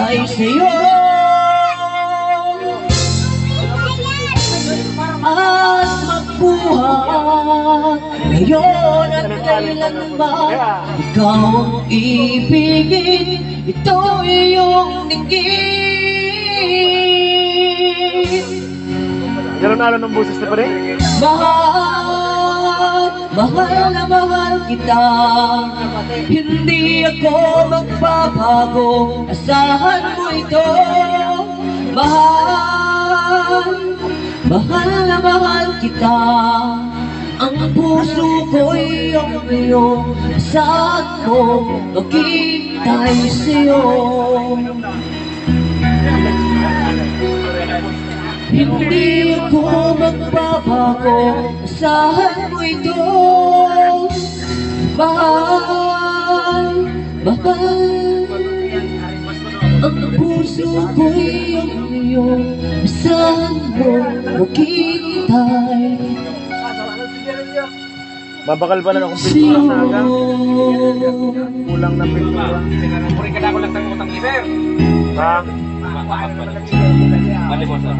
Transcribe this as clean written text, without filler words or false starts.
maghintay sa'yo at magbuhat ngayon at kailanman. Ikaw ang ibigin, ito iyong dinggin. Lalo-lalo ng boses na pa rin. Mahal, mahal na mahal kita. Hindi ako magbabago, asahan mo ito. Mahal, mahal na mahal kita. Ang puso ko'y ang iyong, asahan mo, maghintay sa'yo. Hindi ako magbabago, asahan mo ito. Mahal, mahal, ang puso ko'y ang iyong, asahan mo, maghintay Babakal pa na akong pintura sa hanggang. sa'yo. Kulang na pintura. Puri ka na ako lang ng utang ni sir. Ha? Bali mo sa